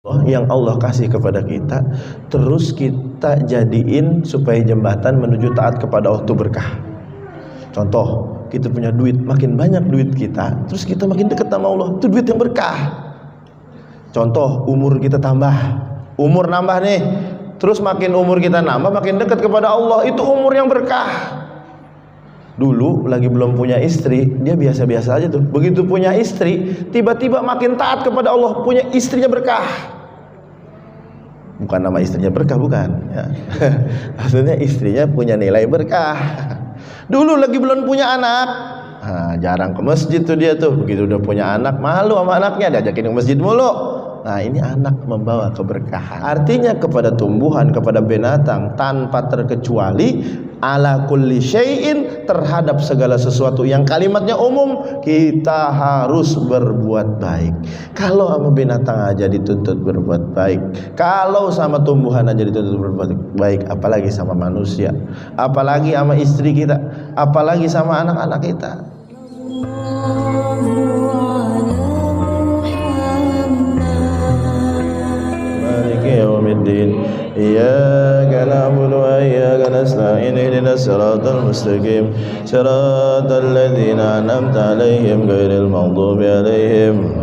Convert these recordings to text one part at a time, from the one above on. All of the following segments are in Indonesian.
yang Allah kasih kepada kita, terus kita jadiin supaya jembatan menuju taat kepada Allah itu berkah. Contoh, kita punya duit, makin banyak duit kita, terus kita makin dekat sama Allah, itu duit yang berkah. Contoh, umur kita tambah, umur nambah nih, terus makin umur kita nambah, makin dekat kepada Allah, itu umur yang berkah. Dulu lagi belum punya istri, dia biasa-biasa aja tuh. Begitu punya istri, tiba-tiba makin taat kepada Allah, punya istrinya berkah. Bukan nama istrinya berkah, bukan ya. Maksudnya istrinya punya nilai berkah. Dulu lagi belum punya anak, jarang ke masjid tuh dia tuh. Begitu udah punya anak, malu sama anaknya, diajakin ke masjid mulu. Nah, ini anak membawa keberkahan. Artinya kepada tumbuhan, kepada binatang, tanpa terkecuali, ala kulli syai'in, terhadap segala sesuatu yang kalimatnya umum, kita harus berbuat baik. Kalau sama binatang aja dituntut berbuat baik, kalau sama tumbuhan aja dituntut berbuat baik, apalagi sama manusia, apalagi sama istri kita, apalagi sama anak-anak kita. Yaumiddin, iyyaka na'budu wa iyyaka nasta'in, ihdinas siratal mustaqim, siratal ladzina an'amta 'alaihim ghairil maghdubi 'alaihim.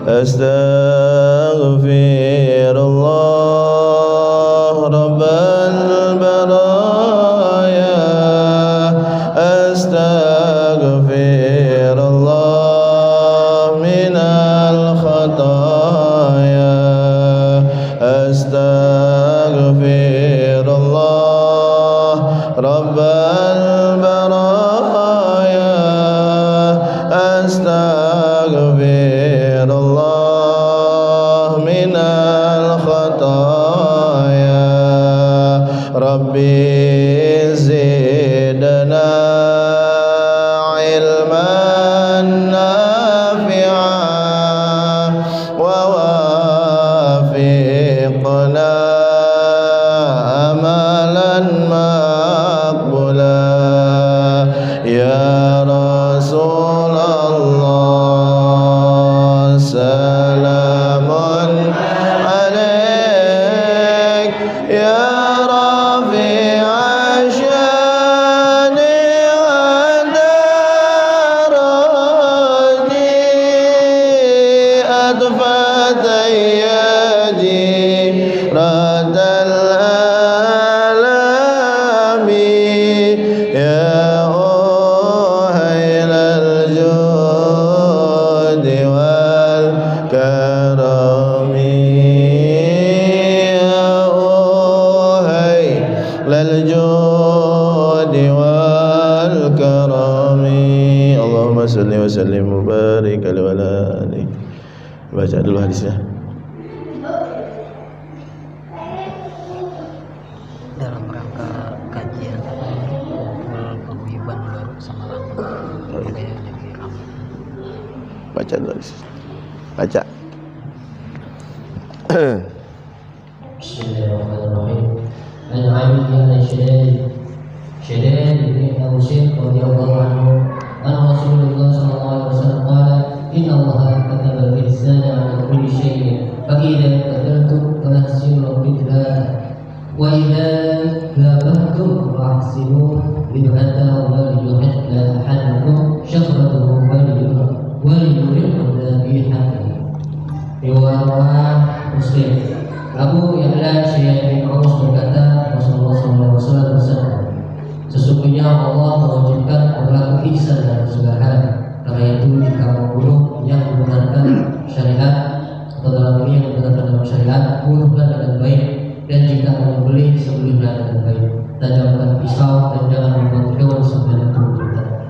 Astaghfirullah rabbal baraya, astaghfirullah minal khataya, astaghfirullah rabbal baraya, astaghfirullah minal khataya, rabbi zidna ilman nafi'an wa wafiqna amalan maqbula ya Rasulullah, salamun alaik ya rafi'a syani wa darajati, adfatayadi radal alami ya uhailal judi wal karami, ya uhailal judi wal karami. Allahumma salli wa sallim wa barik alaihi wa alihi. Baca dulu hadisnya. Dalam rangka kajian kumpul paguyuban baru sama lama budaya negeri kami. Baca dulu hadisnya. Baca. Bismillahirrahmanirrahim. An Ali bin Shaddad bin Ausin radhiyallahu anhu an Rasulullah sallallahu alaihi wasallam qala inna Allah kataba al-ihsana 'ala kulli shay'in fa idza qataltum fahsinu al-qitla wa idza dhabhtum fahsinu bid'ata wa liyuhadda ahadukum shafratahu wa liyuriq dhabihatihi. Riwayat Muslim. Abu Ya'la Syekh bin Aus berkata, Rasulullah SAW bersabda, sesungguhnya Allah mewajibkan berlaku ihsan dalam segala hal. Karena itu jika membunuh yang membenarkan syariat atau dalam ini yang membenarkan dalam syariat, bunuhlah dengan baik, dan jika membeli sebelihlah dengan baik. Tajamkan pisau dan jangan membuat hewan sampai itu.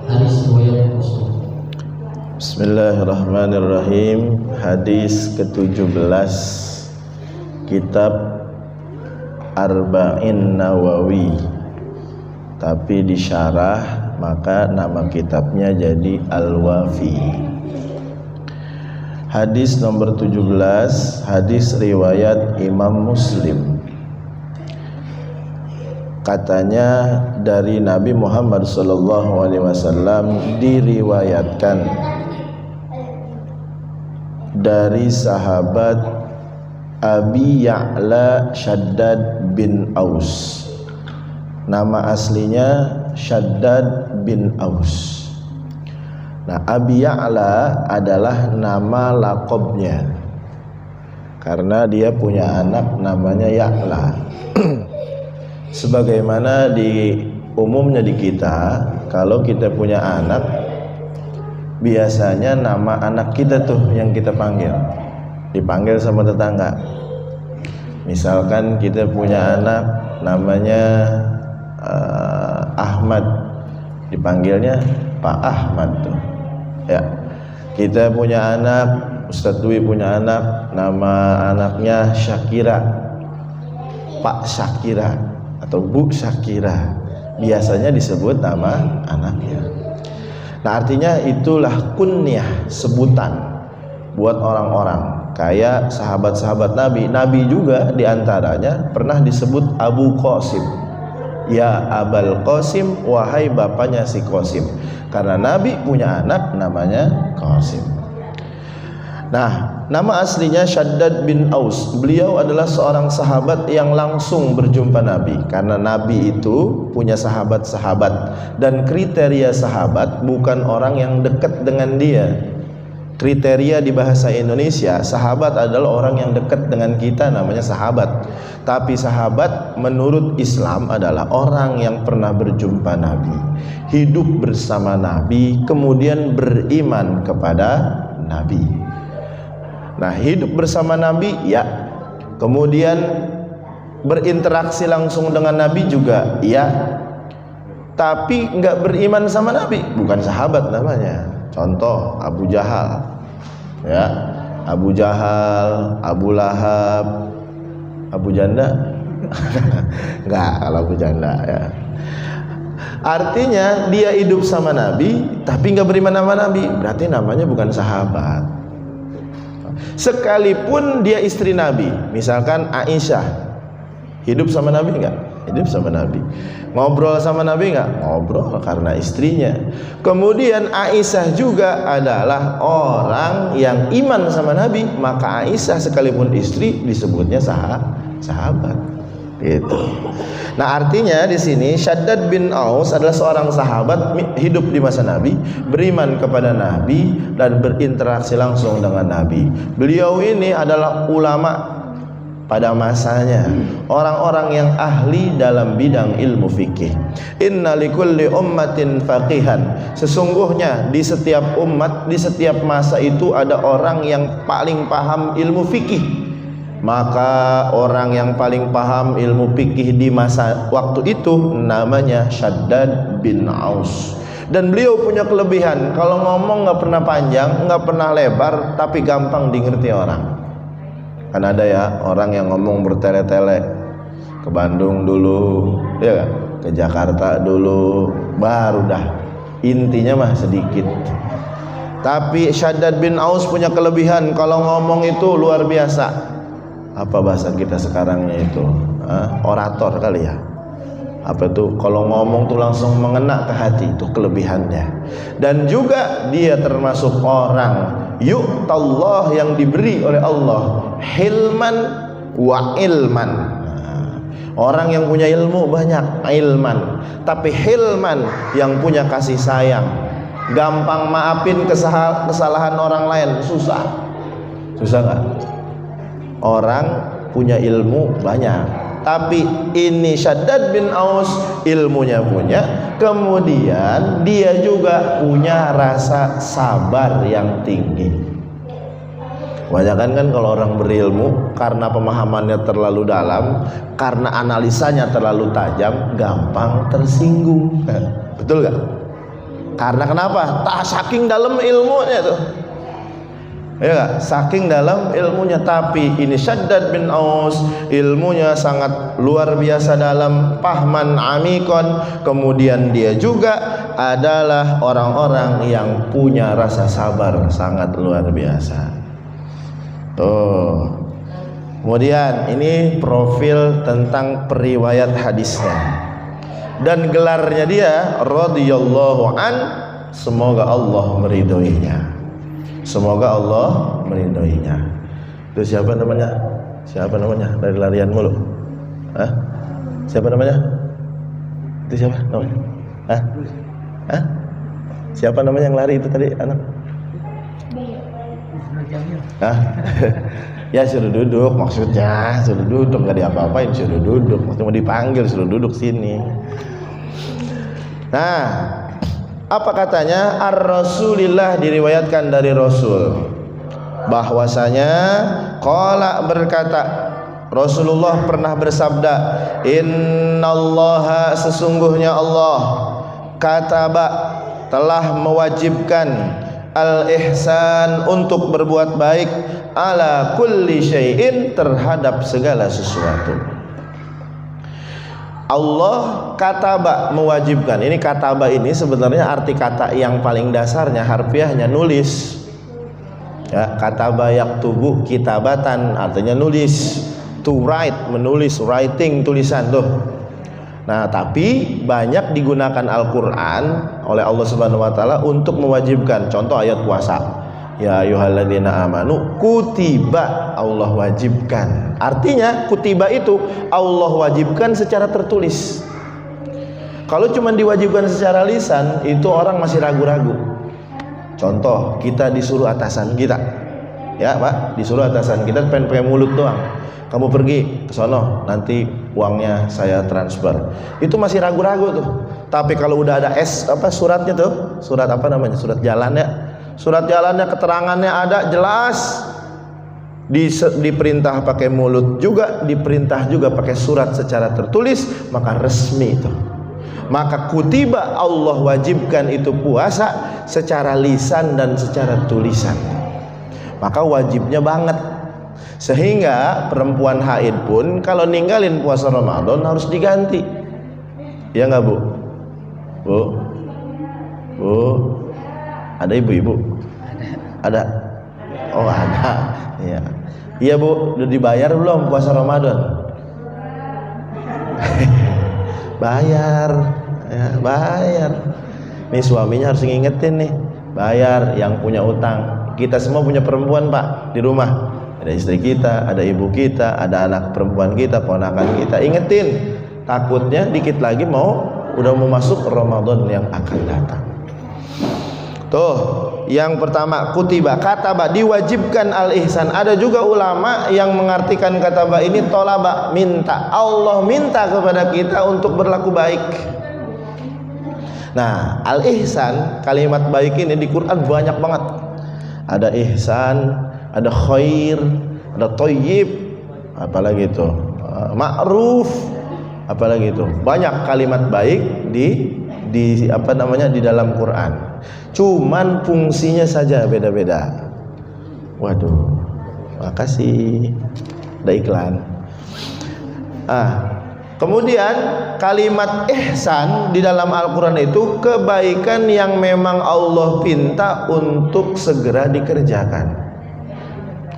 Hadis riwayat Muslim. Bismillahirrahmanirrahim. Hadis ke-17 Kitab Arba'in Nawawi, tapi disyarah maka nama kitabnya jadi Al-Wafi. Hadis nomor 17, hadis riwayat Imam Muslim. Katanya dari Nabi Muhammad SAW diriwayatkan dari sahabat Abi Ya'la Shaddad bin Aus. Nama aslinya Shaddad bin Aus. Nah, Abi Ya'la adalah nama laqabnya, karena dia punya anak namanya Ya'la. Sebagaimana umumnya di kita, kalau kita punya anak, biasanya nama anak kita tuh yang kita dipanggil sama tetangga. Misalkan kita punya anak namanya Ahmad, dipanggilnya Pak Ahmad tuh. Ya. Kita punya anak, Ustadz Dwi punya anak, nama anaknya Syakira, Pak Syakira atau Bu Syakira. Biasanya disebut nama anaknya. Nah, artinya itulah kunyah, sebutan buat orang-orang. Kayak sahabat-sahabat Nabi. Nabi juga diantaranya pernah disebut Abu Qasim. Ya Abul Qasim, wahai bapaknya si Qasim. Karena Nabi punya anak namanya Qasim. Nah, nama aslinya Shaddad bin Aus. Beliau adalah seorang sahabat yang langsung berjumpa Nabi. Karena Nabi itu punya sahabat-sahabat, dan kriteria sahabat bukan orang yang dekat dengan dia. Kriteria di bahasa Indonesia, sahabat adalah orang yang dekat dengan kita, namanya sahabat. Tapi sahabat menurut Islam adalah orang yang pernah berjumpa Nabi, hidup bersama Nabi, kemudian beriman kepada Nabi. Nah, hidup bersama Nabi ya, kemudian berinteraksi langsung dengan Nabi juga ya, tapi nggak beriman sama Nabi, bukan sahabat namanya. Contoh Abu Jahal, ya, Abu Jahal, Abu Lahab, Abu Janda, nggak kalau Abu Janda ya. Artinya dia hidup sama Nabi, tapi nggak beriman sama Nabi, berarti namanya bukan sahabat. Sekalipun dia istri Nabi, misalkan Aisyah, hidup sama Nabi enggak? Hidup sama Nabi. Ngobrol sama Nabi enggak? Ngobrol, karena istrinya. Kemudian Aisyah juga adalah orang yang iman sama Nabi, maka Aisyah sekalipun istri disebutnya sahabat. Gitu. Nah, artinya di sini Shaddad bin Aus adalah seorang sahabat, hidup di masa Nabi, beriman kepada Nabi dan berinteraksi langsung dengan Nabi. Beliau ini adalah ulama pada masanya, orang-orang yang ahli dalam bidang ilmu fikih. Inna likulli ummatin faqihan. Sesungguhnya di setiap umat, di setiap masa itu ada orang yang paling paham ilmu fikih. Maka orang yang paling paham ilmu fikih di masa waktu itu namanya Shaddad bin Aus. Dan beliau punya kelebihan, kalau ngomong nggak pernah panjang, nggak pernah lebar, tapi gampang dimengerti orang. Kan ada ya orang yang ngomong bertele-tele, ke Bandung dulu, ya kan? Ke Jakarta dulu, baru dah intinya mah sedikit. Tapi Shaddad bin Aus punya kelebihan, kalau ngomong itu luar biasa. Apa bahasa kita sekarangnya itu? Orator kali ya. Apa itu? Kalau ngomong tuh langsung mengena ke hati, itu kelebihannya. Dan juga dia termasuk orang yu'tallah, yang diberi oleh Allah hilman wa ilman. Orang yang punya ilmu banyak, ilman, tapi hilman, yang punya kasih sayang, gampang maafin kesalahan orang lain. Susah nggak? Orang punya ilmu banyak, tapi ini Shaddad bin Aus ilmunya punya, kemudian dia juga punya rasa sabar yang tinggi. Kebanyakan kan kalau orang berilmu, karena pemahamannya terlalu dalam, karena analisanya terlalu tajam, gampang tersinggung. Betul gak? Karena kenapa? Saking dalam ilmunya tuh, ya gak? Saking dalam ilmunya. Tapi ini Shaddad bin Aus ilmunya sangat luar biasa dalam, pahman amikon. Kemudian dia juga adalah orang-orang yang punya rasa sabar sangat luar biasa. Tuh. Kemudian ini profil tentang periwayat hadisnya, dan gelarnya dia radhiyallahu an, semoga Allah meridhoinya. Semoga Allah meridhoinya. Itu siapa namanya? Siapa namanya? Lari-larian mulu. Hah? Siapa namanya? Itu siapa namanya? Hah? Hah? Siapa namanya yang lari itu tadi anak? Hah? Ya suruh duduk maksudnya, suruh duduk, nggak diapa-apain, suruh duduk, maksudnya mau dipanggil suruh duduk sini. Nah, apa katanya? Ar-Rasulillah, diriwayatkan dari Rasul bahwasanya qala, berkata Rasulullah pernah bersabda, innallaha, sesungguhnya Allah, kataba, telah mewajibkan al-ihsan, untuk berbuat baik, ala kulli syai'in, terhadap segala sesuatu. Allah kataba, mewajibkan. Ini kataba ini sebenarnya arti kata yang paling dasarnya harfiahnya nulis. Ya, kataba yaktubu kitabatan, artinya nulis. To write, menulis, writing, tulisan tuh. Nah, tapi banyak digunakan Al-Qur'an oleh Allah Subhanahu wa taala untuk mewajibkan. Contoh ayat puasa. Ya ayyuhalladzina amanu kutiba, Allah wajibkan. Artinya kutiba itu Allah wajibkan secara tertulis. Kalau cuma diwajibkan secara lisan, itu orang masih ragu-ragu. Contoh, kita disuruh atasan kita, ya Pak, disuruh atasan kita pengen pakai mulut doang. Kamu pergi ke sono, nanti uangnya saya transfer. Itu masih ragu-ragu tuh. Tapi kalau udah ada suratnya tuh, surat apa namanya? Surat jalannya. Surat jalannya, keterangannya ada jelas. Diperintah pakai mulut juga, diperintah juga pakai surat secara tertulis, maka resmi itu. Maka kutiba, Allah wajibkan itu puasa secara lisan dan secara tulisan. Maka wajibnya banget. Sehingga perempuan haid pun kalau ninggalin puasa Ramadan harus diganti. Ya enggak, Bu? Bu? Bu? Ada ibu-ibu? Ada. Oh, ada. Iya. Iya, Bu, udah dibayar belum puasa Ramadan? Bayar. Ya, bayar. Nih suaminya harus ngingetin nih, bayar yang punya utang. Kita semua punya perempuan, Pak, di rumah. Ada istri kita, ada ibu kita, ada anak perempuan kita, ponakan kita. Ingetin, takutnya dikit lagi udah mau masuk Ramadan yang akan datang. Tuh, yang pertama kutiba, kataba, diwajibkan al-ihsan. Ada juga ulama yang mengartikan kataba ini tolaba, minta. Allah minta kepada kita untuk berlaku baik. Nah, al-ihsan, kalimat baik ini di Quran banyak banget. Ada ihsan, ada khair, ada thayyib, apalagi itu ma'ruf, apalagi itu. Banyak kalimat baik di dalam Quran. Cuman fungsinya saja beda-beda. Waduh, makasih. Ada iklan. Kemudian kalimat ihsan di dalam Al-Quran itu kebaikan yang memang Allah pinta untuk segera dikerjakan.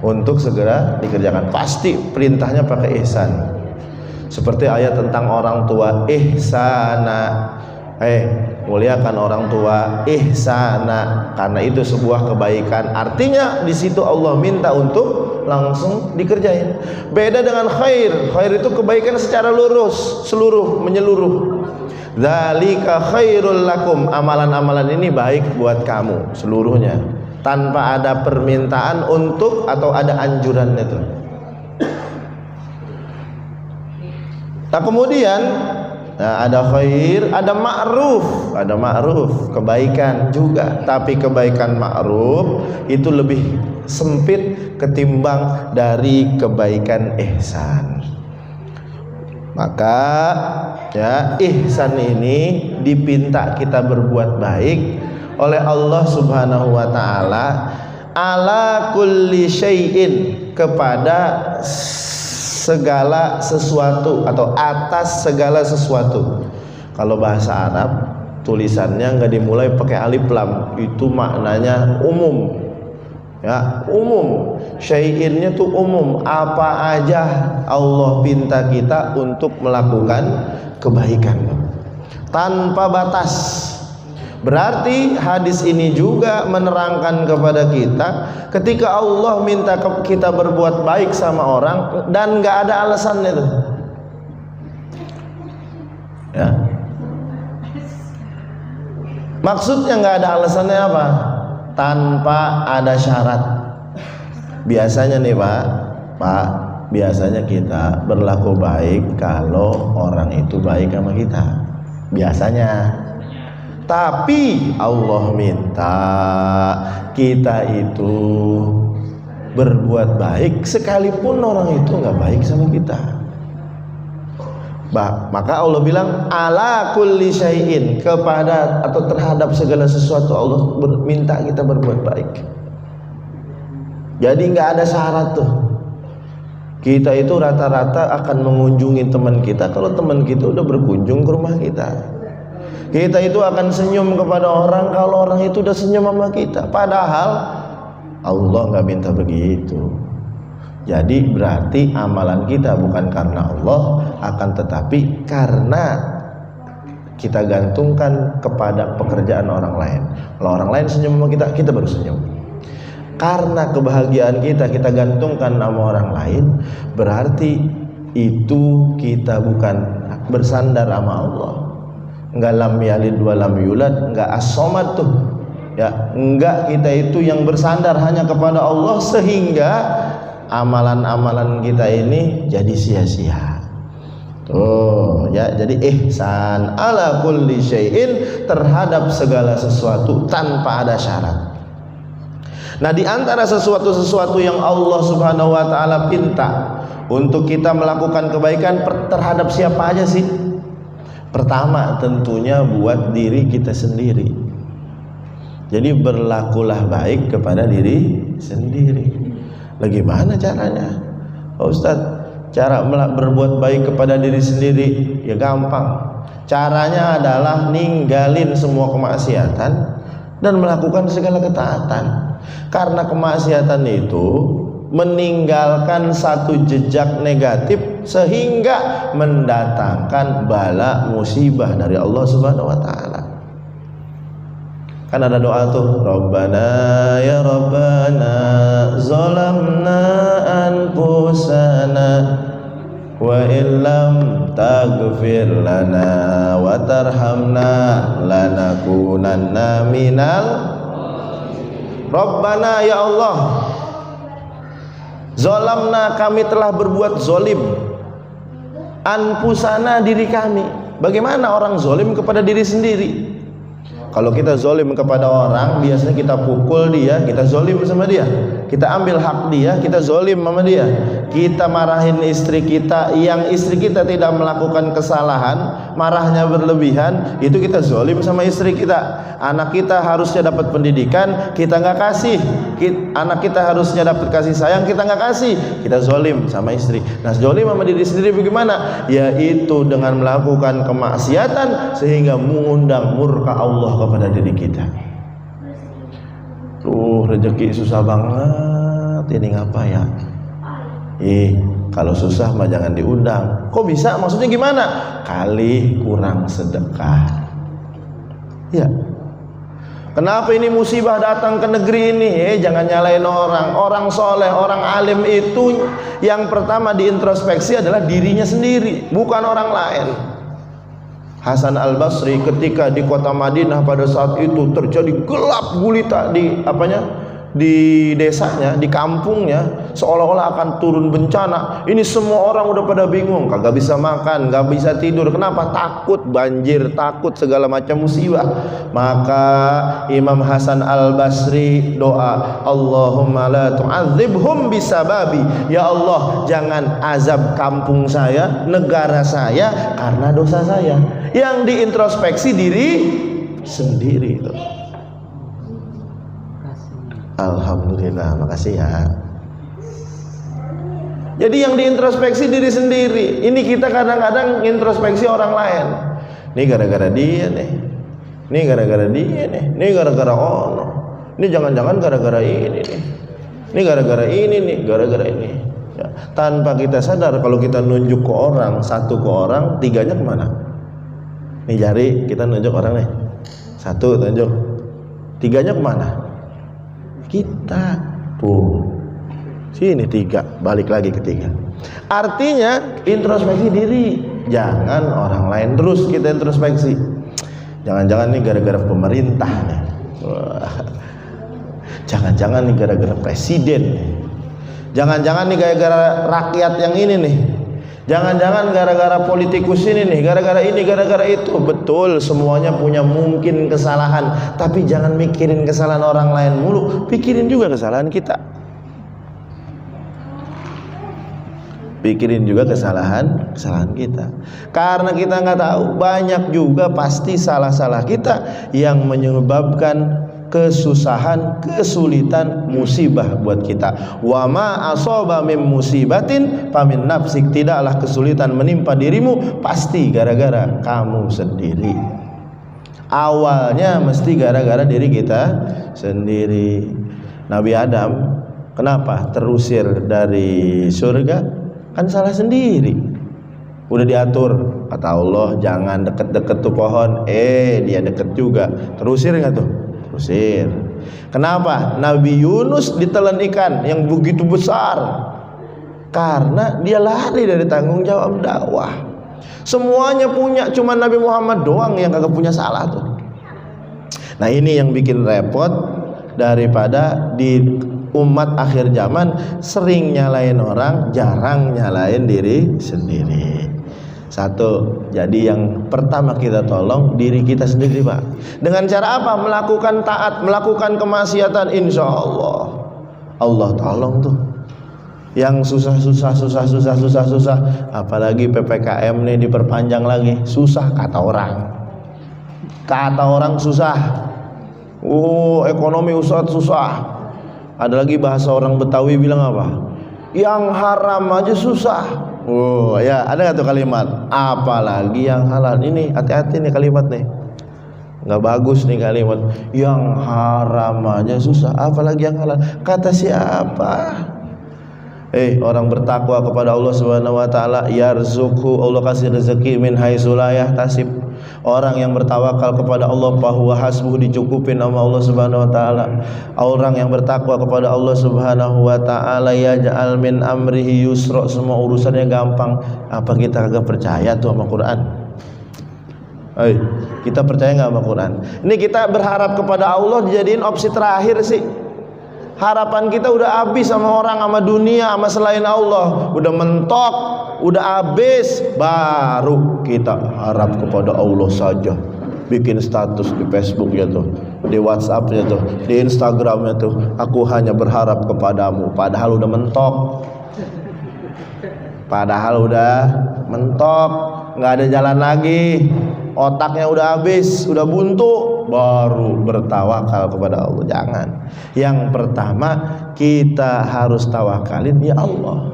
Untuk segera dikerjakan. Pasti perintahnya pakai ihsan. Seperti ayat tentang orang tua, ihsana. Muliakan orang tua, ihsana, karena itu sebuah kebaikan. Artinya di situ Allah minta untuk langsung dikerjain. Beda dengan khair. Khair itu kebaikan secara lurus, menyeluruh. Dzalika khairul lakum. Amalan-amalan ini baik buat kamu seluruhnya, tanpa ada permintaan untuk atau ada anjuran itu. Nah, kemudian ada khair, ada ma'ruf, kebaikan juga. Tapi kebaikan ma'ruf itu lebih sempit ketimbang dari kebaikan ihsan. Maka ya, ihsan ini dipinta kita berbuat baik oleh Allah Subhanahu wa taala ala kulli syai'in, kepada segala sesuatu atau atas segala sesuatu. Kalau bahasa Arab tulisannya nggak dimulai pakai alif lam, itu maknanya umum. Ya, umum. Syai'innya tuh umum, apa aja Allah pinta kita untuk melakukan kebaikan tanpa batas. Berarti hadis ini juga menerangkan kepada kita, ketika Allah minta kita berbuat baik sama orang dan nggak ada alasannya tuh, ya. Maksudnya nggak ada alasannya apa? Tanpa ada syarat. Biasanya nih Pak, biasanya kita berlaku baik kalau orang itu baik sama kita. Biasanya. Tapi Allah minta kita itu berbuat baik sekalipun orang itu nggak baik sama kita. Maka Allah bilang ala kulli syai'in, kepada atau terhadap segala sesuatu Allah minta kita berbuat baik. Jadi nggak ada syarat tuh. Kita itu rata-rata akan mengunjungi teman kita kalau teman kita udah berkunjung ke rumah kita. Kita itu akan senyum kepada orang kalau orang itu udah senyum sama kita. Padahal Allah nggak minta begitu. Jadi berarti amalan kita bukan karena Allah, akan tetapi karena kita gantungkan kepada pekerjaan orang lain. Kalau orang lain senyum sama kita, kita baru senyum. Karena kebahagiaan kita gantungkan sama orang lain, berarti itu kita bukan bersandar sama Allah. Enggak lam yalid wa lam yulad, enggak as-somad tuh ya, enggak kita itu yang bersandar hanya kepada Allah sehingga amalan-amalan kita ini jadi sia-sia tuh ya. Jadi ihsan ala kulli syai'in, terhadap segala sesuatu tanpa ada syarat. Nah, di antara sesuatu-sesuatu yang Allah Subhanahu wa taala pinta untuk kita melakukan kebaikan terhadap siapa aja sih? Pertama tentunya buat diri kita sendiri. Jadi berlakulah baik kepada diri sendiri. Bagaimana caranya? Pak Ustadz, cara berbuat baik kepada diri sendiri ya gampang. Caranya adalah ninggalin semua kemaksiatan dan melakukan segala ketaatan. Karena kemaksiatan itu meninggalkan satu jejak negatif sehingga mendatangkan bala musibah dari Allah Subhanahu wa taala. Kan ada doa tuh, Rabbana ya Rabbana zalamna anfusana wa illam taghfir lana wa tarhamna lanakunanna minal Rabbana ya Allah, zalamna, kami telah berbuat zolim, anfusana, diri kami. Bagaimana orang zolim kepada diri sendiri? Kalau kita zolim kepada orang, biasanya kita pukul dia, kita zolim sama dia. Kita ambil hak dia, kita zolim sama dia. Kita marahin istri kita, yang istri kita tidak melakukan kesalahan, marahnya berlebihan, itu kita zolim sama istri kita. Anak kita harusnya dapat pendidikan, kita nggak kasih. Anak kita harusnya dapat kasih sayang, kita nggak kasih. Kita zolim sama istri. Nah, zolim sama diri sendiri bagaimana? Yaitu dengan melakukan kemaksiatan sehingga mengundang murka Allah kepada diri kita. Tuh, rezeki susah banget, ini ngapa ya? Kalau susah mah jangan diundang. Kok bisa? Maksudnya gimana? Kali kurang sedekah. Ya. Kenapa ini musibah datang ke negeri ini? Jangan nyalain orang. Orang soleh, orang alim itu yang pertama diintrospeksi adalah dirinya sendiri, bukan orang lain. Hasan Al-Basri ketika di kota Madinah pada saat itu terjadi gelap gulita di desanya, di kampungnya, seolah-olah akan turun bencana. Ini semua orang udah pada bingung, kagak bisa makan, gak bisa tidur. Kenapa? Takut banjir, takut segala macam musibah. Maka Imam Hasan Al-Basri doa, Allahumma la tu'adzibhum bisababi. Ya Allah, jangan azab kampung saya, negara saya karena dosa saya. Yang diintrospeksi diri sendiri itu. Alhamdulillah, makasih ya. Jadi yang diintrospeksi diri sendiri. Ini kita kadang-kadang introspeksi orang lain. Ini gara-gara dia nih. Ini gara-gara dia nih. Ini gara-gara ono. Ini jangan-jangan gara-gara ini nih. Ini gara-gara ini nih, gara-gara ini. Ya. Tanpa kita sadar kalau kita nunjuk ke orang, satu ke orang, tiganya kemana? Nih jari kita nunjuk orang nih. Satu tunjuk. Tiganya kemana? Kita. Tuh. Sini 3, balik lagi ke 3. Artinya introspeksi diri. Jangan orang lain terus kita introspeksi. Jangan-jangan nih gara-gara pemerintah nih. Jangan-jangan nih gara-gara presiden. Jangan-jangan nih gara-gara rakyat yang ini nih. Jangan-jangan gara-gara politikus ini nih, gara-gara ini, gara-gara itu. Betul, semuanya punya mungkin kesalahan, tapi jangan mikirin kesalahan orang lain mulu, pikirin juga kesalahan kita. Pikirin juga kesalahan kita. Karena kita nggak tahu, banyak juga pasti salah-salah kita yang menyebabkan kesusahan, kesulitan, musibah buat kita. Wa ma asaba min musibatin famin nafsik. Tidaklah kesulitan menimpa dirimu pasti gara-gara kamu sendiri. Awalnya mesti gara-gara diri kita sendiri. Nabi Adam kenapa terusir dari surga? Kan salah sendiri. Udah diatur, kata Allah jangan deket-deket tuh pohon. Dia deket juga. Terusir nggak tuh? Terusir. Kenapa? Nabi Yunus ditelan ikan yang begitu besar. Karena dia lari dari tanggung jawab dakwah. Semuanya punya, cuma Nabi Muhammad doang yang kagak punya salah tuh. Nah ini yang bikin repot, daripada di umat akhir zaman sering nyalain orang, jarang nyalain diri sendiri. Satu, jadi yang pertama kita tolong diri kita sendiri, Pak. Dengan cara apa? Melakukan taat, melakukan kemaksiatan, insya Allah Allah tolong tuh. Yang susah, apalagi PPKM nih diperpanjang lagi, susah kata orang susah. Ekonomi susah. Ada lagi bahasa orang Betawi bilang apa? Yang haram aja susah. Ya, ada nggak tuh kalimat? Apalagi yang halal. Ini hati-hati nih kalimat nih. Nggak bagus nih kalimat. Yang haram aja susah, apalagi yang halal. Kata siapa? Orang bertakwa kepada Allah Subhanahu wa taala, yarzuqhu, Allah kasih rezeki min haitsu la yahtasib. Orang yang bertawakal kepada Allah, fahuwa hasbuh, dicukupin sama Allah Subhanahu wa taala. Orang yang bertakwa kepada Allah Subhanahu wa taala, yaj'al min amrihi yusra, semua urusannya gampang. Apa kita kagak percaya tuh sama Quran? Kita percaya nggak sama Quran? Ini kita berharap kepada Allah dijadiin opsi terakhir sih. Harapan kita udah habis sama orang, sama dunia, sama selain Allah. Udah mentok, udah habis, baru kita harap kepada Allah saja. Bikin status di Facebooknya tuh, di WhatsAppnya tuh, di Instagramnya tuh, aku hanya berharap kepadamu. Padahal udah mentok. Nggak ada jalan lagi. Otaknya udah habis, udah buntu, baru bertawakal kepada Allah. Jangan. Yang pertama kita harus tawakalin ya Allah.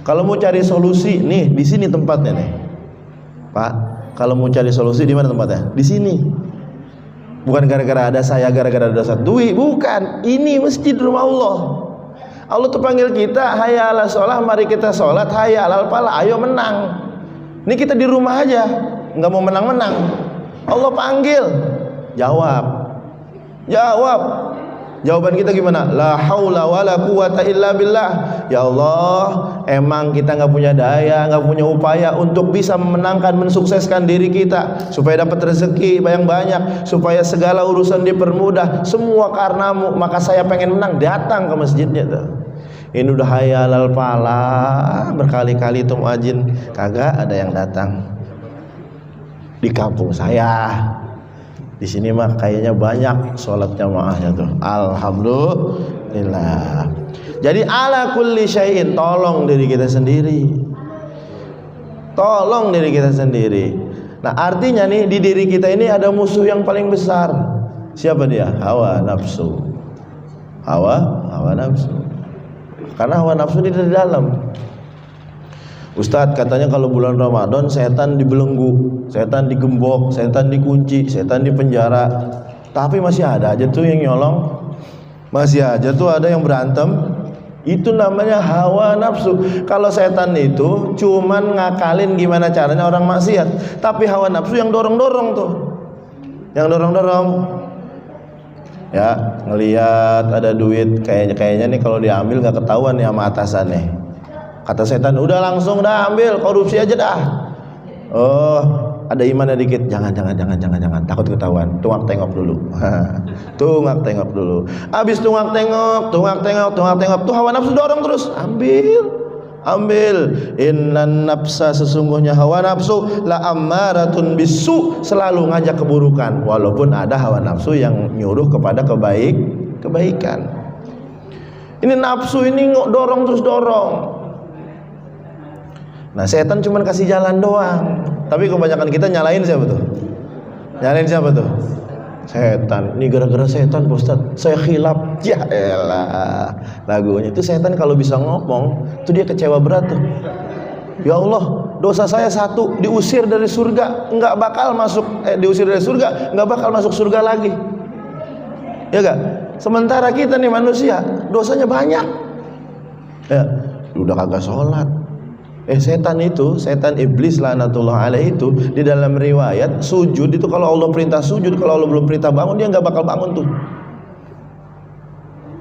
Kalau mau cari solusi, nih di sini tempatnya nih, Pak. Kalau mau cari solusi di mana tempatnya? Di sini. Bukan gara-gara ada saya, gara-gara ada Ustaz Dwi, bukan. Ini masjid rumah Allah. Allah tuh panggil kita, hayya ala sholah, mari kita sholat, hayya alal falah, ayo menang. Ini kita di rumah aja, nggak mau menang-menang. Allah panggil, jawab. Jawaban kita gimana? La haula wala quwata illa billah. Ya Allah, emang kita nggak punya daya, nggak punya upaya untuk bisa memenangkan, mensukseskan diri kita supaya dapat rezeki yang banyak, supaya segala urusan dipermudah. Semua karenamu, maka saya pengen menang. Datang ke masjidnya tuh. Ini udah hayya alal falah, berkali-kali tuh muadzin, kagak ada yang datang. Di kampung saya, di sini mah kayaknya banyak sholat jamaahnya tuh. Alhamdulillah. Jadi ala kulli syai'in, tolong diri kita sendiri. Nah artinya nih, di diri kita ini ada musuh yang paling besar. Siapa dia? Hawa nafsu. Hawa nafsu. Karena hawa nafsu ini dari dalam. Ustadz katanya kalau bulan Ramadan setan dibelenggu, setan digembok, setan dikunci, setan dipenjara. Tapi masih ada aja tuh yang nyolong, masih aja tuh ada yang berantem. Itu namanya hawa nafsu. Kalau setan itu cuman ngakalin gimana caranya orang maksiat, tapi hawa nafsu yang dorong-dorong tuh. yang dorong-dorong. Ya, ngelihat ada duit, kayaknya nih kalau diambil nggak ketahuan nih sama atasannya. Kata setan, udah langsung dah ambil, korupsi aja dah. Oh, ada imannya dikit, jangan, takut ketahuan. Tungak tengok dulu. Tungak tengok dulu. Habis tungak tengok, tuh hawa nafsu dorong terus, ambil. Innan nafsa, sesungguhnya hawa nafsu la ammaratun bisu, selalu ngajak keburukan, walaupun ada hawa nafsu yang nyuruh kepada kebaikan. Ini nafsu ini dorong terus dorong. Nah, setan cuma kasih jalan doang. Tapi kebanyakan kita nyalain siapa tuh? Setan. Ini gara-gara setan, Pak Ustaz, saya khilaf. Ya elah. Lagunya itu setan kalau bisa ngomong, itu dia kecewa berat tuh. Ya Allah, dosa saya satu, diusir dari surga, nggak bakal masuk surga lagi. Ya gak? Sementara kita nih manusia, dosanya banyak. Ya, udah kagak sholat. Setan iblis laknatullah alaihi itu di dalam riwayat sujud itu kalau Allah perintah sujud, kalau Allah belum perintah bangun dia nggak bakal bangun tuh.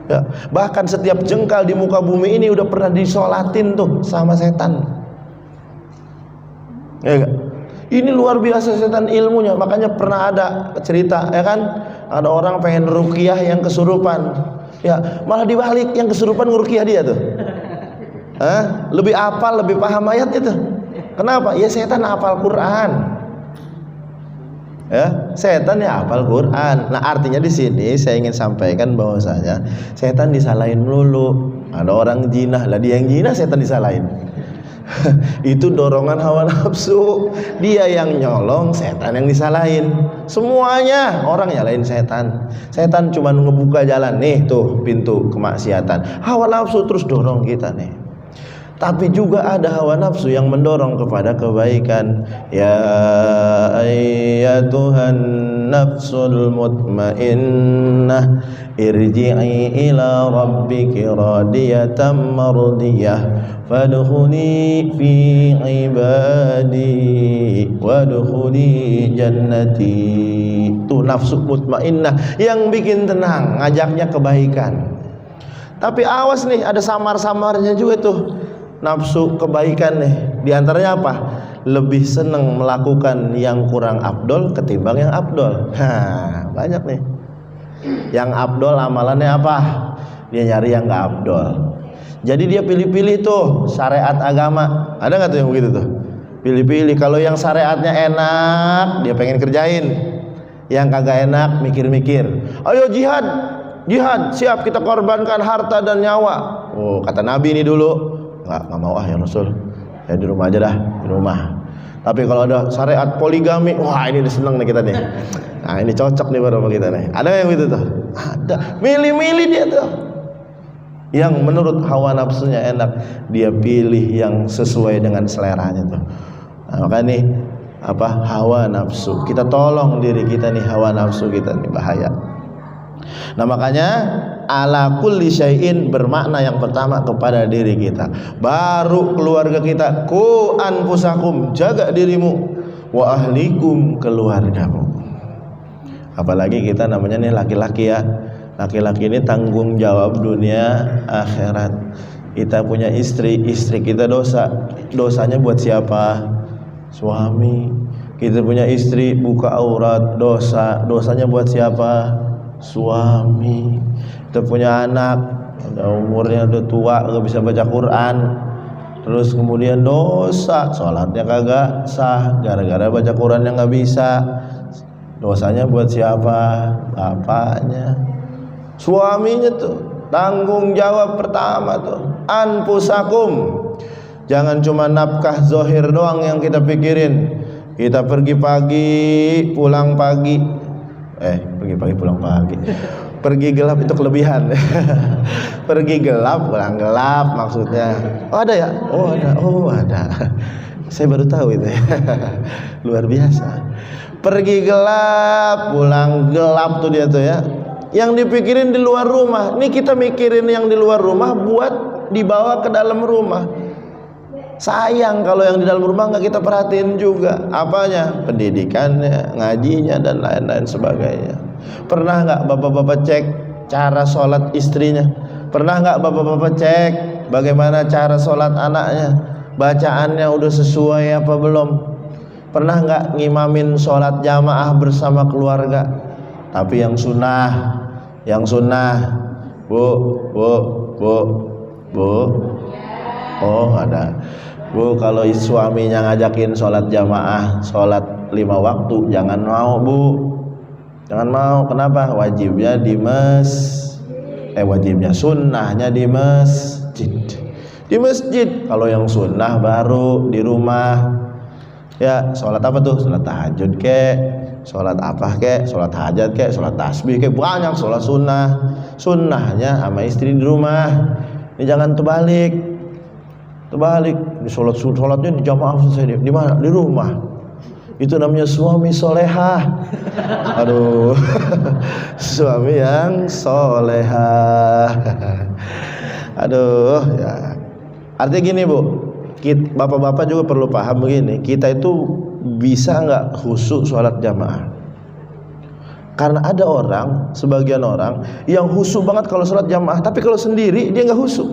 Ya, bahkan setiap jengkal di muka bumi ini udah pernah disolatin tuh sama setan. Ya gak? Ini luar biasa setan ilmunya. Makanya pernah ada cerita, ya kan? Ada orang pengen ruqyah yang kesurupan. Ya, malah dibalik, yang kesurupan ngeruqyah dia tuh. Lebih apal, lebih paham ayat itu. Kenapa? Ya setan hafal Quran. Ya, setan ya hafal Quran. Nah, artinya di sini saya ingin sampaikan bahwasanya setan disalahin melulu. Ada orang jinah, lah dia yang jinah, setan disalahin. Itu dorongan hawa nafsu. Dia yang nyolong, setan yang disalahin. Semuanya orang nyalain setan. Setan cuma ngebuka jalan nih tuh pintu kemaksiatan. Hawa nafsu terus dorong kita nih. Tapi juga ada hawa nafsu yang mendorong kepada kebaikan. Ya ayyatuhan nafsul mutmainnah, irji'i ila rabbiki radiyatan mardiyah, fadkhuli fi ibadi wadkhuli jannati. Itu nafsu mutmainnah yang bikin tenang, ngajaknya kebaikan. Tapi awas nih, ada samar-samarnya juga tuh nafsu kebaikan nih. Di antaranya apa? Lebih senang melakukan yang kurang afdol ketimbang yang afdol. Banyak nih. Yang afdol amalannya apa? Dia nyari yang nggak afdol. Jadi dia pilih-pilih tuh syariat agama. Ada nggak tuh yang begitu tuh? Pilih-pilih. Kalau yang syariatnya enak, dia pengen kerjain. Yang kagak enak, mikir-mikir. Ayo jihad, siap kita korbankan harta dan nyawa. Oh, kata Nabi ini dulu. Nggak mau ya Rasul, ya di rumah aja dah, di rumah. Tapi kalau ada syariat poligami, wah ini seneng nih kita nih. Nah ini cocok nih baru sama kita nih. Ada yang gitu tuh? Ada. Milih-milih dia tuh. Yang menurut hawa nafsunya enak, dia pilih yang sesuai dengan seleranya tuh. Nah, maka nih hawa nafsu. Kita tolong diri kita nih, hawa nafsu kita nih bahaya. Nah makanya ala kulli syai'in bermakna yang pertama kepada diri kita, baru keluarga kita. Ku anfusakum, jaga dirimu, wa ahlikum, keluargamu. Apalagi kita namanya nih laki-laki ya. Laki-laki ini tanggung jawab dunia akhirat. Kita punya istri kita dosanya buat siapa? Suami. Kita punya istri buka aurat, dosanya buat siapa? Suami. Kita punya anak, umurnya udah tua, gak bisa baca Quran, terus kemudian dosa, sholatnya kagak sah gara-gara baca Quran yang gak bisa. Dosanya buat siapa? Bapaknya. Suaminya tuh tanggung jawab pertama tuh, anfusakum. Jangan cuma nafkah zohir doang yang kita pikirin. Kita pergi pagi, pulang pagi. Pergi pagi, pulang pagi. Pergi gelap itu kelebihan. Pergi gelap, pulang gelap maksudnya. Oh ada ya? Oh ada. Saya baru tahu itu ya. Luar biasa. Pergi gelap, pulang gelap tuh dia tuh ya. Yang dipikirin di luar rumah. Nih kita mikirin yang di luar rumah buat dibawa ke dalam rumah. Sayang kalau yang di dalam rumah nggak kita perhatiin juga. Apanya? Pendidikannya, ngajinya, dan lain-lain sebagainya. Pernah nggak bapak-bapak cek cara sholat istrinya? Pernah nggak bapak-bapak cek bagaimana cara sholat anaknya? Bacaannya udah sesuai apa belum? Pernah nggak ngimamin sholat jamaah bersama keluarga? Tapi yang sunnah, bu, oh ada. Bu, kalau suaminya ngajakin sholat jamaah, sholat 5 waktu, jangan mau bu, jangan mau. Kenapa? Wajibnya di wajibnya sunnahnya di masjid. Di masjid. Kalau yang sunnah baru di rumah. Ya, sholat apa tuh? Sholat tahajud kek, sholat apa kek, sholat hajat kek, sholat tasbih kek, banyak sholat sunnah. Sunnahnya sama istri di rumah. Ini jangan terbalik. Sholatnya di jamaah selesai. Di mana? Di rumah. Itu namanya suami solehah. Aduh, suami yang solehah. Aduh, ya. Artinya gini bu, bapak-bapak juga perlu paham begini. Kita itu bisa nggak khusyuk sholat jamaah? Karena ada sebagian orang yang khusyuk banget kalau sholat jamaah, tapi kalau sendiri dia nggak khusyuk.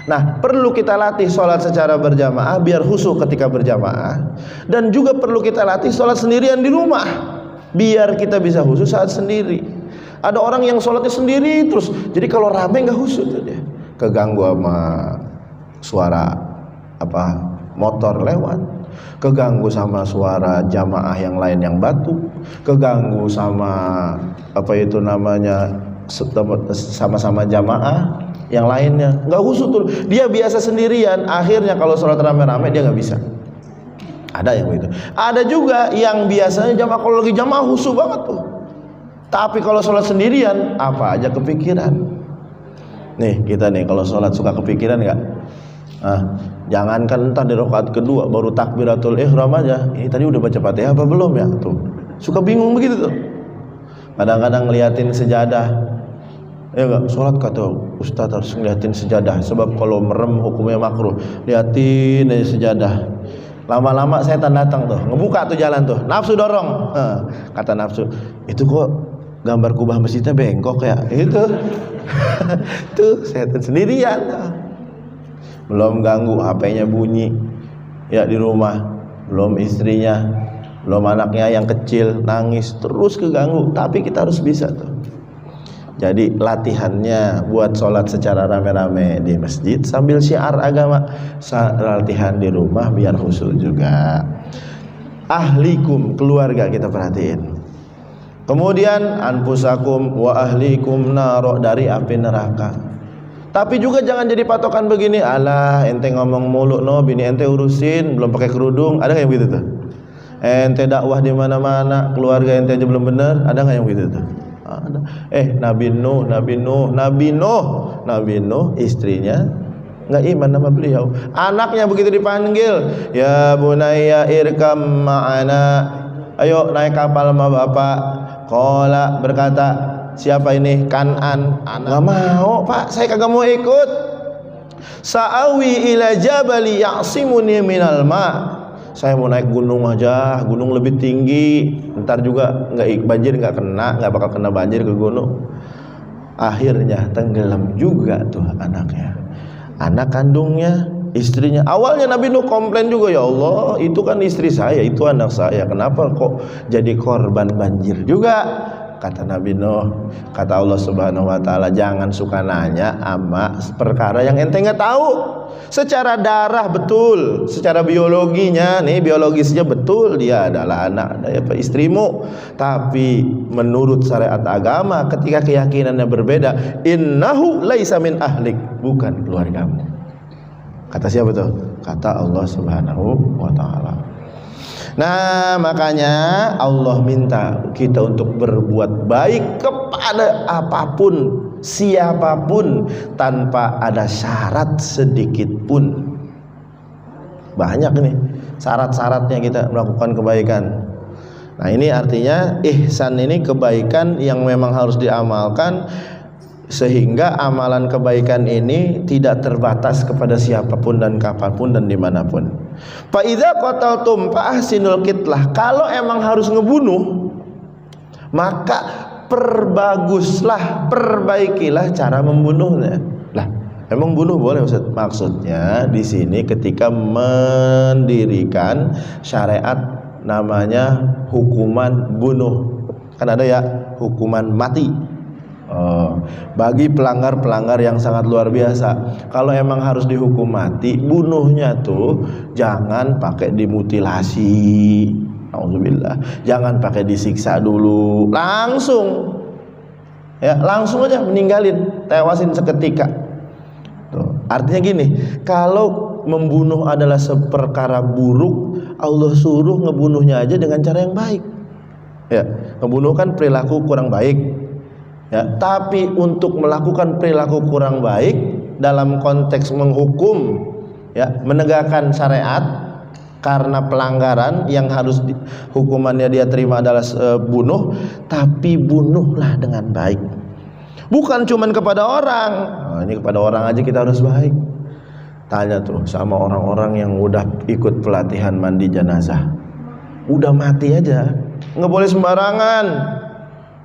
Nah, perlu kita latih sholat secara berjamaah biar khusyuk ketika berjamaah, dan juga perlu kita latih sholat sendirian di rumah biar kita bisa khusyuk saat sendiri. Ada orang yang sholatnya sendiri terus, jadi kalau rame nggak khusyuk tuh dia, keganggu sama suara motor lewat, keganggu sama suara jamaah yang lain yang batuk, keganggu sama sama-sama jamaah yang lainnya, nggak khusyuk tuh. Dia biasa sendirian, akhirnya kalau sholat rame-rame dia nggak bisa. Ada yang begitu. Ada juga yang biasanya kalau lagi jamaah khusyuk banget tuh, tapi kalau sholat sendirian apa aja kepikiran. Nih kita nih kalau sholat suka kepikiran nggak? Jangankan entar di rakaat kedua baru takbiratul ihram aja, ini tadi udah baca Fatihah apa belum ya? Tuh suka bingung begitu tuh. Kadang-kadang ngeliatin sejadah, ya enggak, sholat kata Ustaz harus ngeliatin sejadah, sebab kalau merem hukumnya makruh. Liatin aja sejadah, lama-lama setan datang tuh, ngebuka tuh jalan tuh, nafsu dorong. Kata nafsu, itu kok gambar kubah masjidnya bengkok ya? Itu tuh setan sendirian. Belum ganggu HP-nya bunyi ya di rumah, belum istrinya, belum anaknya yang kecil nangis terus keganggu, tapi kita harus bisa tuh. Jadi latihannya buat sholat secara rame-rame di masjid sambil syiar agama, latihan di rumah biar khusyuk juga. Ahlikum, keluarga kita perhatiin. Kemudian anfusakum wa ahlikum naro, dari api neraka. Tapi juga jangan jadi patokan begini, alah ente ngomong mulu no, bini ente urusin belum pakai kerudung, ada nggak yang begitu tuh? Ente dakwah di mana-mana, keluarga ente aja belum bener, ada nggak yang begitu tuh? Ada. Nabi Nuh istrinya nggak iman sama beliau. Anaknya begitu dipanggil, ya bunayya irkam ma'ana, ayo naik kapal sama bapak. Qala, berkata, siapa ini? Kan'an. Nggak mau pak, saya kagak mau ikut. Sa'awi ila jabali ya'simuni minal ma', saya mau naik gunung aja, gunung lebih tinggi, ntar juga nggak banjir, nggak bakal kena banjir ke gunung. Akhirnya tenggelam juga tuh anaknya, anak kandungnya, istrinya. Awalnya Nabi Nuh komplain juga, ya Allah itu kan istri saya, itu anak saya, kenapa kok jadi korban banjir juga? Kata Nabi Nuh, kata Allah Subhanahu wa ta'ala, jangan suka nanya ama perkara yang ente nggak tahu. Secara darah betul, secara biologinya nih, biologisnya betul dia adalah anak istrimu, tapi menurut syariat agama ketika keyakinannya berbeda, innahu laisa min ahlik, bukan keluargamu. Kata siapa tuh? Kata Allah Subhanahu wa ta'ala. Nah makanya Allah minta kita untuk berbuat baik kepada apapun, siapapun, tanpa ada syarat sedikit pun. Banyak nih syarat-syaratnya kita melakukan kebaikan. Nah ini artinya ihsan ini kebaikan yang memang harus diamalkan sehingga amalan kebaikan ini tidak terbatas kepada siapapun dan kapanpun dan dimanapun. Fa idza qataltum fa ahsinul qitlah. Kalau emang harus ngebunuh, maka perbaguslah, perbaikilah cara membunuhnya. Lah, emang bunuh boleh Ustaz? Maksudnya di sini ketika mendirikan syariat namanya hukuman bunuh. Kan ada ya hukuman mati. Bagi pelanggar-pelanggar yang sangat luar biasa. Kalau emang harus dihukum mati, bunuhnya tuh jangan pakai dimutilasi. Alhamdulillah. Jangan pakai disiksa dulu, langsung ya, langsung aja meninggalin, tewasin seketika. Tuh. Artinya gini, kalau membunuh adalah seperkara buruk, Allah suruh ngebunuhnya aja dengan cara yang baik. Ya, ngebunuh kan perilaku kurang baik. Ya, tapi untuk melakukan perilaku kurang baik dalam konteks menghukum, ya, menegakkan syariat karena pelanggaran yang harus hukumannya dia terima adalah bunuh, tapi bunuhlah dengan baik. Bukan cuman kepada orang. Nah, ini kepada orang aja kita harus baik. Tanya tuh sama orang-orang yang udah ikut pelatihan mandi jenazah, udah mati aja, nggak boleh sembarangan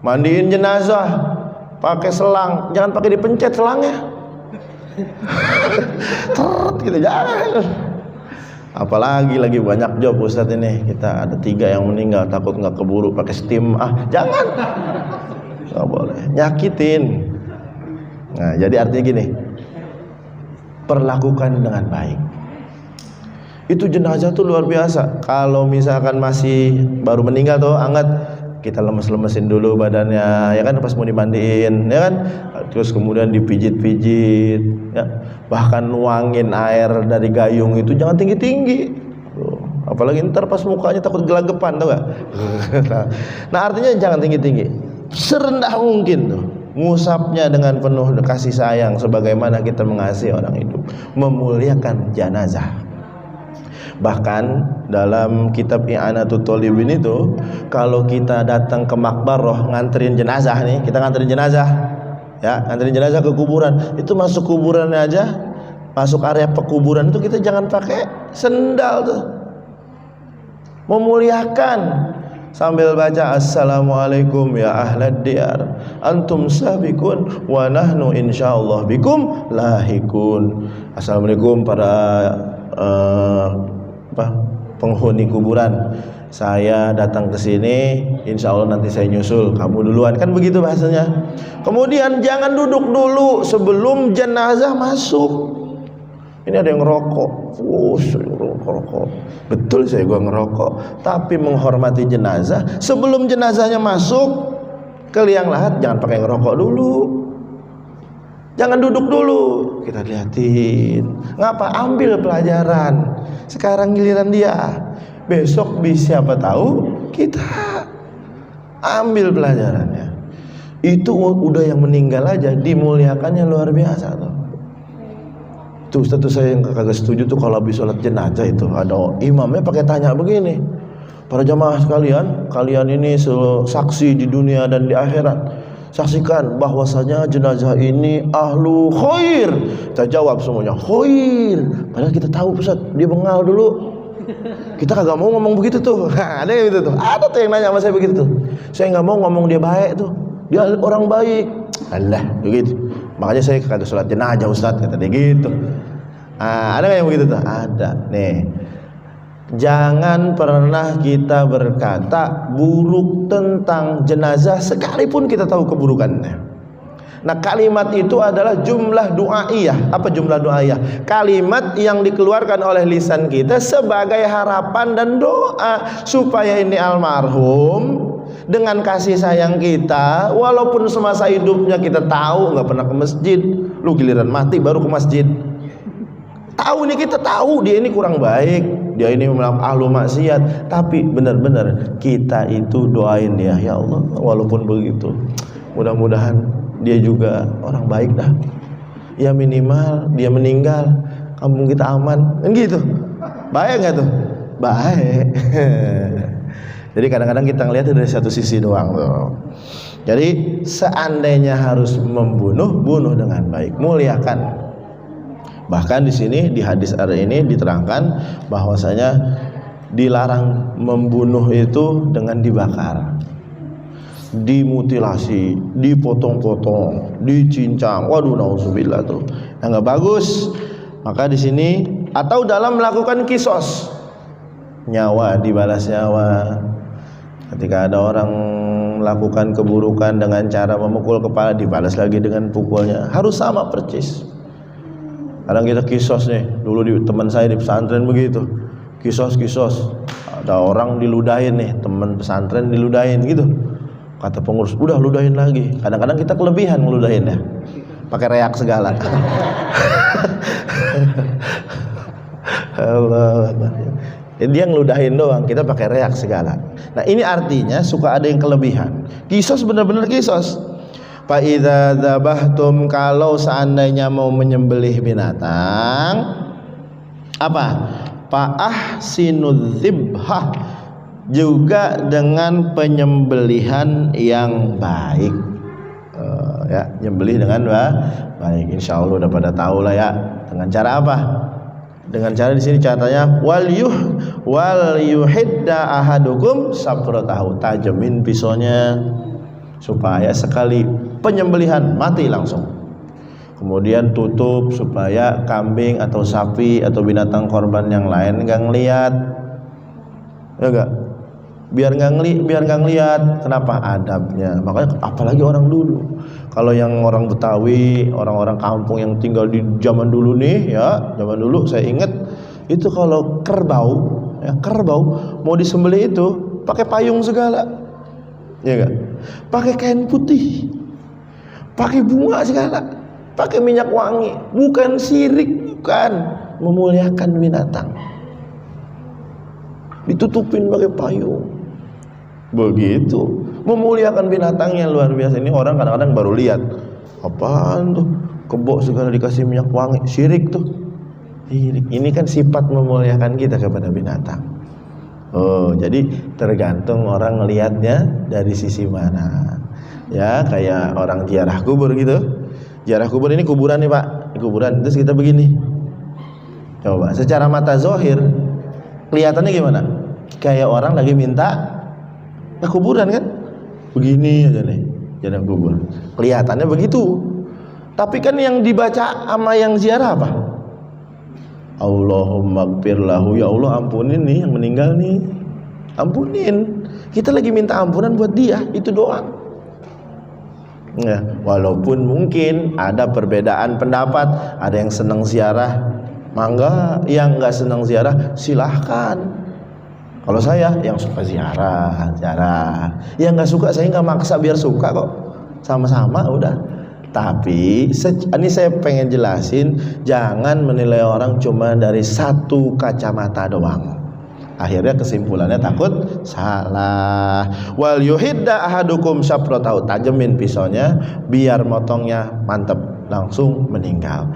mandiin jenazah pakai selang, jangan pakai dipencet selangnya. Gitu, jangan. Apalagi lagi banyak job Ustadz ini, kita ada 3 yang meninggal, takut nggak keburu pakai steam, jangan, nggak boleh, nyakitin. Nah, jadi artinya gini, perlakukan dengan baik. Itu jenazah tuh luar biasa. Kalau misalkan masih baru meninggal tuh anget, kita lemes-lemesin dulu badannya, ya kan, pas mau dimandiin, ya kan, terus kemudian dipijit-pijit, ya, bahkan nuangin air dari gayung itu jangan tinggi-tinggi, apalagi ntar pas mukanya takut gelagapan, tau gak? Nah, artinya jangan tinggi-tinggi, serendah mungkin tuh, ngusapnya dengan penuh kasih sayang, sebagaimana kita mengasihi orang hidup, memuliakan jenazah. Bahkan dalam kitab I'anatul Thalibin itu, kalau kita datang ke makbaroh nganterin jenazah nih, kita nganterin jenazah, ya, nganterin jenazah ke kuburan, itu masuk kuburannya aja, masuk area pekuburan itu kita jangan pakai sendal tuh, memuliakan sambil baca assalamualaikum ya ahlad diyar antum sabiqun wa nahnu insyaallah bikum lahikun. Assalamualaikum para penghuni kuburan, saya datang ke sini, insya Allah nanti saya nyusul, kamu duluan, kan begitu bahasanya. Kemudian jangan duduk dulu sebelum jenazah masuk. Ini ada yang ngerokok, saya ngerokok, betul saya gua ngerokok, tapi menghormati jenazah, sebelum jenazahnya masuk ke liang lahat jangan pakai ngerokok dulu. Jangan duduk dulu, kita liatin. Ngapa? Ambil pelajaran. Sekarang giliran dia, besok bisa siapa tahu kita ambil pelajarannya. Itu udah yang meninggal aja dimuliakannya luar biasa tuh. Tuh status saya yang kagak setuju tuh kalau habis sholat jenazah itu ada imamnya pakai tanya begini, para jamaah sekalian, kalian ini saksi di dunia dan di akhirat, saksikan bahwasanya jenazah ini ahlu khair. Kita jawab semuanya khair, padahal kita tahu Ustaz dia bengal dulu. Kita kagak mau ngomong begitu tuh. Ada yang gitu tuh, ada tuh yang nanya sama saya begitu tuh, saya nggak mau ngomong dia baik tuh, dia orang baik. Alah begitu, makanya saya kagak sholat jenazah Ustaz, kata dia gitu. Ada nggak yang begitu tuh? Ada. Nih, jangan pernah kita berkata buruk tentang jenazah sekalipun kita tahu keburukannya. Nah, kalimat itu adalah jumlah du'aiyah. Apa jumlah du'aiyah? Kalimat yang dikeluarkan oleh lisan kita sebagai harapan dan doa supaya ini almarhum dengan kasih sayang kita, walaupun semasa hidupnya kita tahu nggak pernah ke masjid, lu giliran mati baru ke masjid. Tahu nih, kita tahu dia ini kurang baik, dia ini ahlu maksiat, tapi benar-benar kita itu doain dia, ya Allah, walaupun begitu, mudah-mudahan dia juga orang baik dah. Ya minimal dia meninggal, kampung kita aman, kan gitu. Baik nggak tuh? Baik. Jadi kadang-kadang kita ngelihat dari satu sisi doang tuh. Jadi seandainya harus membunuh, bunuh dengan baik, muliakan. Bahkan di sini di hadis ini diterangkan bahwasanya dilarang membunuh itu dengan dibakar, dimutilasi, dipotong-potong, dicincang. Waduh, nauzubillah tuh. Yang enggak bagus. Maka di sini atau dalam melakukan kisos, nyawa dibalas nyawa. Ketika ada orang melakukan keburukan dengan cara memukul kepala, dibalas lagi dengan pukulnya. Harus sama persis. Kadang kita kisos nih, dulu teman saya di pesantren begitu, kisos, ada orang diludahin nih, teman pesantren diludahin gitu, kata pengurus, udah ludahin lagi. Kadang-kadang kita kelebihan ngeludahin ya, pakai reak segala. Allah, dia ngeludahin doang, kita pakai reak segala. Nah ini artinya suka ada yang kelebihan. Kisos benar-benar kisos. Fa idza dzabahtum, kalau seandainya mau menyembelih binatang, apa? Fa ahsinudz dzibhah, juga dengan penyembelihan yang baik. Ya, nyembelih dengan baik. Insyaallah udah pada tahu lah ya. Dengan cara apa? Dengan cara di sini caranya wal yuhidda ahadukum sabratahu, tajamin pisaunya supaya sekali penyembelihan mati langsung. Kemudian tutup supaya kambing atau sapi atau binatang korban yang lain enggak ngelihat. Ya enggak? Biar enggak ngelihat. Kenapa? Adabnya. Makanya apalagi orang dulu. Kalau yang orang Betawi, orang-orang kampung yang tinggal di zaman dulu nih ya, zaman dulu saya ingat itu kalau kerbau mau disembelih itu pakai payung segala. Ya enggak? Pakai kain putih, pakai bunga segala, pakai minyak wangi. Bukan syirik, bukan, memuliakan binatang. Ditutupin pakai payung, begitu, memuliakan binatang yang luar biasa. Ini orang kadang-kadang baru lihat, apaan tuh kebo segala dikasih minyak wangi, syirik tuh. Syirik. Ini kan sifat memuliakan kita kepada binatang. Oh, jadi tergantung orang ngelihatnya dari sisi mana. Ya, kayak orang ziarah kubur gitu. Ziarah kubur ini kuburan nih Pak, kuburan. Terus kita begini. Coba, secara mata zahir kelihatannya gimana? Kayak orang lagi minta ke kuburan kan? Begini aja nih, ziarah kubur. Kelihatannya begitu. Tapi kan yang dibaca sama yang ziarah apa? Allahumma gfir lahu, ya Allah ampunin nih yang meninggal nih, ampunin. Kita lagi minta ampunan buat dia, itu doang. Ya, walaupun mungkin ada perbedaan pendapat, ada yang senang ziarah, mangga, yang nggak senang ziarah silahkan. Kalau saya yang suka ziarah, yang nggak suka saya nggak maksa biar suka kok, sama-sama udah. Tapi ini saya pengen jelasin, jangan menilai orang cuma dari satu kacamata doang. Akhirnya kesimpulannya takut salah. Wal yuhidda ahadukum sabratahu, tajemin pisaunya biar motongnya mantep, langsung meninggal.